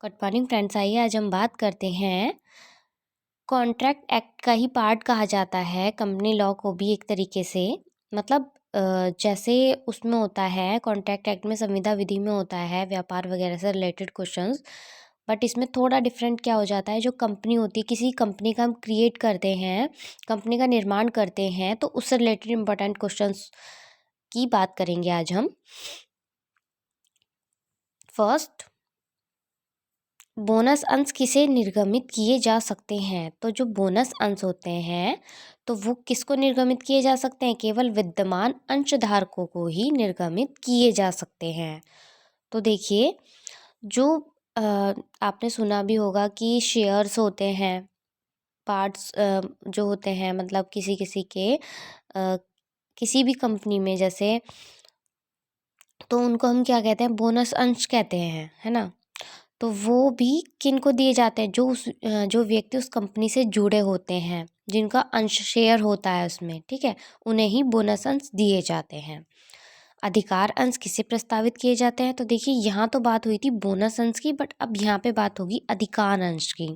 Good morning friends. आइए आज हम बात करते हैं कॉन्ट्रैक्ट एक्ट का ही पार्ट कहा जाता है कंपनी लॉ को भी एक तरीके से। मतलब जैसे उसमें होता है कॉन्ट्रैक्ट एक्ट में संविदा विधि में होता है व्यापार वगैरह से रिलेटेड क्वेश्चंस, बट इसमें थोड़ा डिफरेंट क्या हो जाता है, जो कंपनी होती है किसी कंपनी का हम क्रिएट करते हैं, कंपनी का निर्माण करते हैं, तो उससे रिलेटेड इंपॉर्टेंट क्वेश्चंस की बात करेंगे आज हम। फर्स्ट, बोनस अंश किसे निर्गमित किए जा सकते हैं? तो जो बोनस अंश होते हैं तो वो किसको निर्गमित किए जा सकते हैं? केवल विद्यमान अंशधारकों को ही निर्गमित किए जा सकते हैं। तो देखिए, जो आपने सुना भी होगा कि शेयर्स होते हैं, पार्ट्स जो होते हैं, मतलब किसी किसी के किसी भी कंपनी में जैसे, तो उनको हम क्या कहते हैं? बोनस अंश कहते हैं, है ना। तो वो भी किन को दिए जाते हैं? जो व्यक्ति उस कंपनी से जुड़े होते हैं, जिनका अंश शेयर होता है उसमें, ठीक है, उन्हें ही बोनस अंश दिए जाते हैं। अधिकार अंश किसे प्रस्तावित किए जाते हैं? तो देखिए, यहाँ तो बात हुई थी बोनस अंश की, बट अब यहाँ पे बात होगी अधिकार अंश की।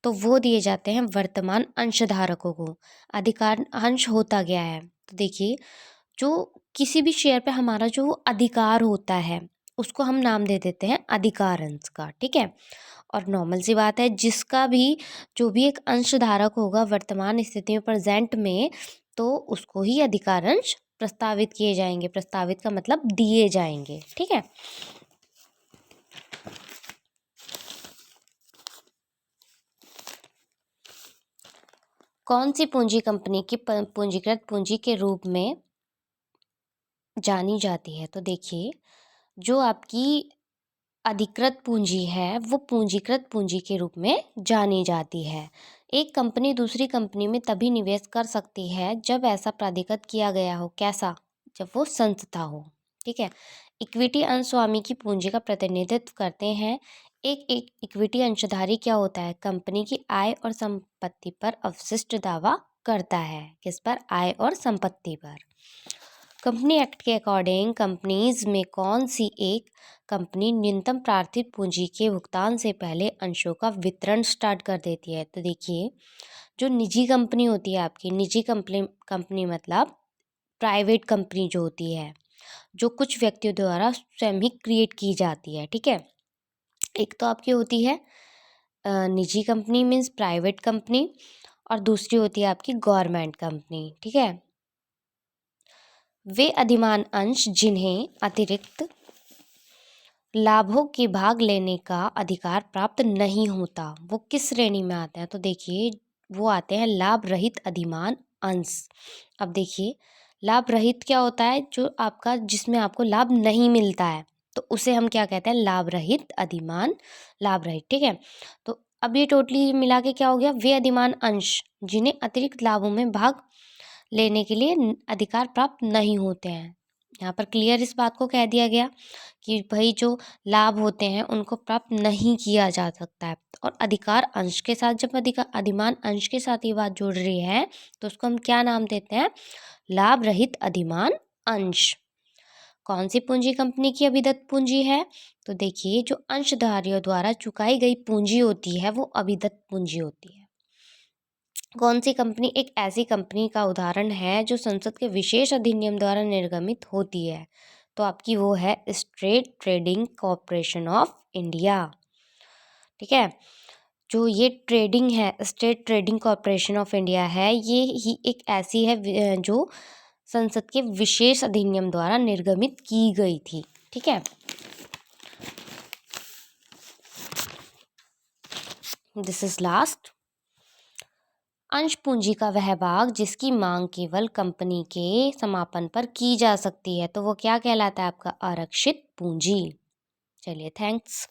तो वो दिए जाते हैं वर्तमान अंशधारकों को। अधिकार अंश होता गया है, तो देखिए, जो किसी भी शेयर पे हमारा जो अधिकार होता है उसको हम नाम दे देते हैं अधिकार अंश का, ठीक है। और नॉर्मल सी बात है, जिसका भी जो भी एक अंशधारक होगा वर्तमान स्थिति में, प्रेजेंट में, तो उसको ही अधिकार अंश प्रस्तावित किए जाएंगे। प्रस्तावित का मतलब दिए जाएंगे, ठीक है। कौन सी पूंजी कंपनी की पूंजीकृत पूंजी के रूप में जानी जाती है? तो देखिए, जो आपकी अधिकृत पूंजी है वो पूंजीकृत पूंजी के रूप में जानी जाती है। एक कंपनी दूसरी कंपनी में तभी निवेश कर सकती है जब ऐसा प्राधिकृत किया गया हो। कैसा? जब वो संस्था हो, ठीक है। इक्विटी अंश स्वामी की पूंजी का प्रतिनिधित्व करते हैं। एक इक्विटी अंशधारी क्या होता है? कंपनी की आय और संपत्ति पर अवशिष्ट दावा करता है। किस पर? आय और संपत्ति पर। कंपनी एक्ट के अकॉर्डिंग कंपनीज में कौन सी एक कंपनी न्यूनतम प्रार्थित पूंजी के भुगतान से पहले अंशों का वितरण स्टार्ट कर देती है? तो देखिए, जो निजी कंपनी होती है आपकी, निजी कंपनी मतलब प्राइवेट कंपनी जो होती है, जो कुछ व्यक्तियों द्वारा स्वयं ही क्रिएट की जाती है, ठीक है। एक तो आपकी होती है निजी कंपनी मीन्स प्राइवेट कंपनी, और दूसरी होती है आपकी गवर्नमेंट कंपनी, ठीक है। वे अधिमान अंश जिन्हें अतिरिक्त लाभों के भाग लेने का अधिकार प्राप्त नहीं होता, वो किस श्रेणी में आते हैं? तो देखिए, वो आते हैं लाभ रहित अधिमान अंश। अब देखिए, लाभ रहित क्या होता है? जो आपका, जिसमें आपको लाभ नहीं मिलता है, तो उसे हम क्या कहते हैं? लाभ रहित अधिमान, लाभ रहित, ठीक है। तो अब ये टोटली मिला के क्या हो गया? वे अधिमान अंश जिन्हें अतिरिक्त लाभों में भाग लेने के लिए अधिकार प्राप्त नहीं होते हैं। यहाँ पर क्लियर इस बात को कह दिया गया कि भाई जो लाभ होते हैं उनको प्राप्त नहीं किया जा सकता है। और अधिकार अंश के साथ, जब अधिमान अंश के साथ ये बात जुड़ रही है, तो उसको हम क्या नाम देते हैं? लाभ रहित अधिमान अंश। कौन सी पूंजी कंपनी की अभिदत्त पूंजी है? तो देखिए, जो अंशधारियों द्वारा चुकाई गई पूंजी होती है वो अभिदत्त पूंजी होती है। कौन सी कंपनी एक ऐसी कंपनी का उदाहरण है जो संसद के विशेष अधिनियम द्वारा निर्गमित होती है? तो आपकी वो है state trading corporation of India, ठीक है। जो ये ट्रेडिंग है, state trading corporation of India है, ये ही एक ऐसी है जो संसद के विशेष अधिनियम द्वारा निर्गमित की गई थी, ठीक है। This is last. अंश पूंजी का वह भाग जिसकी मांग केवल कंपनी के समापन पर की जा सकती है, तो वो क्या कहलाता है? आपका आरक्षित पूंजी। चलिए, थैंक्स।